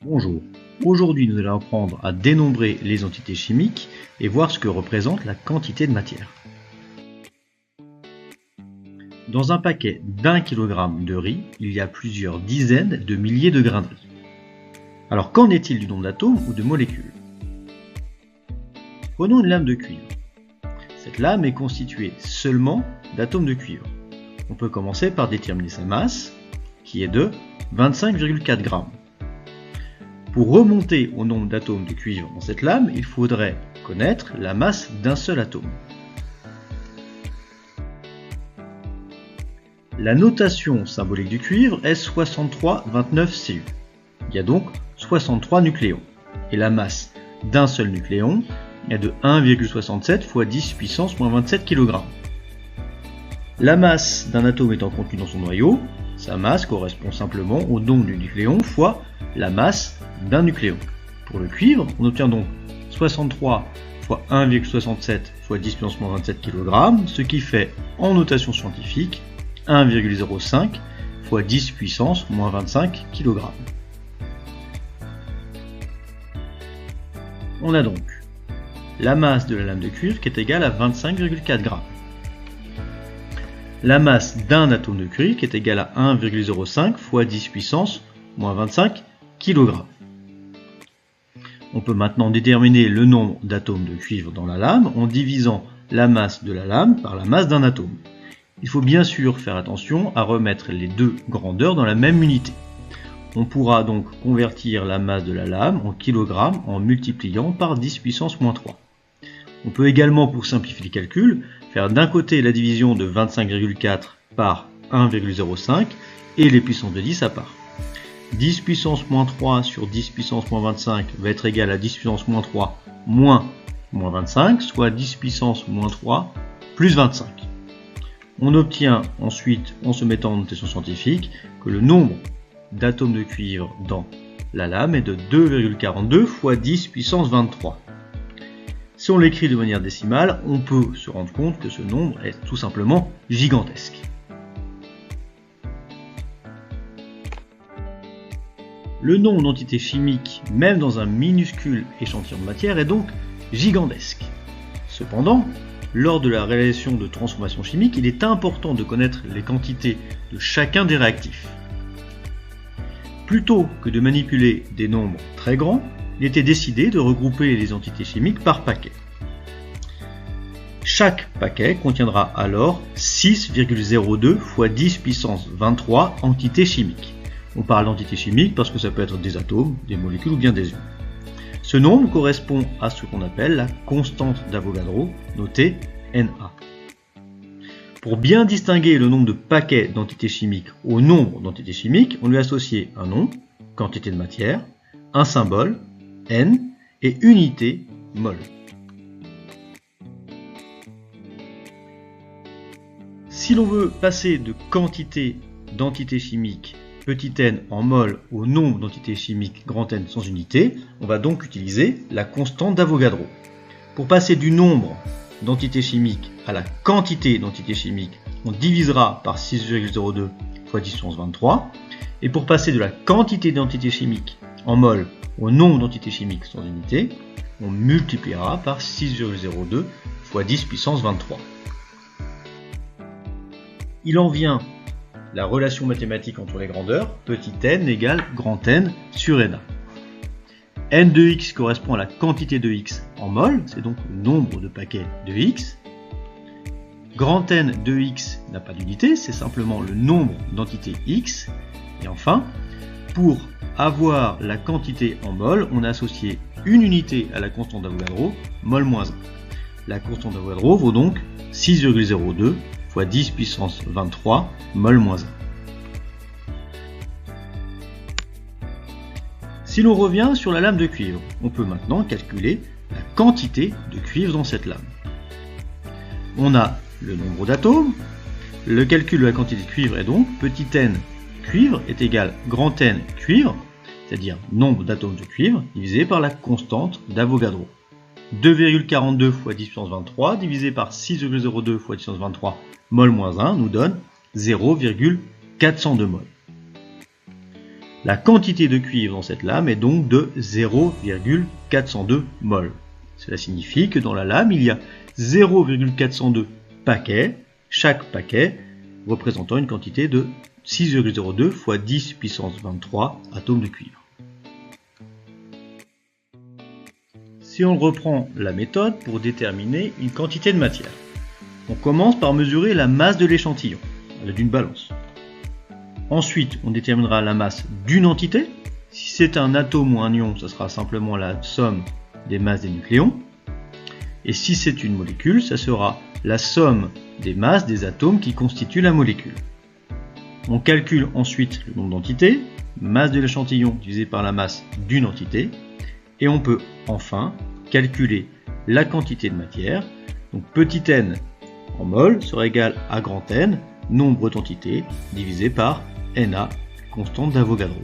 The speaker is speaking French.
Bonjour, aujourd'hui nous allons apprendre à dénombrer les entités chimiques et voir ce que représente la quantité de matière. Dans un paquet d'1 kg de riz, il y a plusieurs dizaines de milliers de grains de riz. Alors qu'en est-il du nombre d'atomes ou de molécules? Prenons une lame de cuivre. Cette lame est constituée seulement d'atomes de cuivre. On peut commencer par déterminer sa masse, qui est de 25,4 grammes. Pour remonter au nombre d'atomes de cuivre dans cette lame, il faudrait connaître la masse d'un seul atome. La notation symbolique du cuivre est 6329 Cu. Il y a donc 63 nucléons. Et la masse d'un seul nucléon est de 1,67 x 10 puissance moins 27 kg. La masse d'un atome étant contenue dans son noyau, sa masse correspond simplement au nombre du nucléon fois la masse d'un nucléon. Pour le cuivre, on obtient donc 63 fois 1,67 fois 10 puissance moins 27 kg, ce qui fait, en notation scientifique, 1,05 fois 10 puissance moins 25 kg. On a donc la masse de la lame de cuivre qui est égale à 25,4 g. La masse d'un atome de cuivre qui est égale à 1,05 fois 10 puissance moins 25 kg. On peut maintenant déterminer le nombre d'atomes de cuivre dans la lame en divisant la masse de la lame par la masse d'un atome. Il faut bien sûr faire attention à remettre les deux grandeurs dans la même unité. On pourra donc convertir la masse de la lame en kilogrammes en multipliant par 10 puissance moins 3. On peut également, pour simplifier les calculs, faire d'un côté la division de 25,4 par 1,05 et les puissances de 10 à part. 10 puissance moins 3 sur 10 puissance moins 25 va être égal à 10 puissance moins 3 moins 25, soit 10 puissance moins 3 plus 25. On obtient ensuite, en se mettant en notation scientifique, que le nombre d'atomes de cuivre dans la lame est de 2,42 fois 10 puissance 23. Si on l'écrit de manière décimale, on peut se rendre compte que ce nombre est tout simplement gigantesque. Le nombre d'entités chimiques, même dans un minuscule échantillon de matière, est donc gigantesque. Cependant, lors de la réalisation de transformations chimiques, il est important de connaître les quantités de chacun des réactifs. Plutôt que de manipuler des nombres très grands, il était décidé de regrouper les entités chimiques par paquet. Chaque paquet contiendra alors 6,02 fois 10 puissance 23 entités chimiques. On parle d'entités chimiques parce que ça peut être des atomes, des molécules ou bien des ions. Ce nombre correspond à ce qu'on appelle la constante d'Avogadro, notée Na. Pour bien distinguer le nombre de paquets d'entités chimiques au nombre d'entités chimiques, on lui associe un nom, quantité de matière, un symbole, N, et unité, mol. Si l'on veut passer de quantité d'entités chimiques petit n en mol au nombre d'entités chimiques grand N sans unité, on va donc utiliser la constante d'Avogadro. Pour passer du nombre d'entités chimiques à la quantité d'entités chimiques, on divisera par 6,02 fois 10 puissance 23. Et pour passer de la quantité d'entités chimiques en mol au nombre d'entités chimiques sans unité, on multipliera par 6,02 fois 10 puissance 23. Il en vient la relation mathématique entre les grandeurs, petit n égale grand N sur Na. N de x correspond à la quantité de x en mol, c'est donc le nombre de paquets de x. Grand N de x n'a pas d'unité, c'est simplement le nombre d'entités x. Et enfin, pour avoir la quantité en mol, on a associé une unité à la constante d'Avogadro, mol moins 1. La constante d'Avogadro vaut donc 6,02 fois 10 puissance 23 mol moins 1. Si l'on revient sur la lame de cuivre, on peut maintenant calculer la quantité de cuivre dans cette lame. On a le nombre d'atomes. Le calcul de la quantité de cuivre est donc petit n cuivre est égal grand N cuivre, c'est-à-dire nombre d'atomes de cuivre, divisé par la constante d'Avogadro. 2,42 fois 10 puissance 23 divisé par 6,02 fois 10 puissance 23 mol moins 1 nous donne 0,402 mol. La quantité de cuivre dans cette lame est donc de 0,402 mol. Cela signifie que dans la lame, il y a 0,402 paquets, chaque paquet représentant une quantité de 6,02 fois 10 puissance 23 atomes de cuivre. Si on reprend la méthode pour déterminer une quantité de matière, on commence par mesurer la masse de l'échantillon à l'aide d'une balance. Ensuite, on déterminera la masse d'une entité. Si c'est un atome ou un ion, ce sera simplement la somme des masses des nucléons. Et si c'est une molécule, ça sera la somme des masses des atomes qui constituent la molécule. On calcule ensuite le nombre d'entités, masse de l'échantillon divisé par la masse d'une entité, et on peut enfin calculer la quantité de matière. Donc petit n en mol sera égal à grand N, nombre d'entités, divisé par Na, constante d'Avogadro.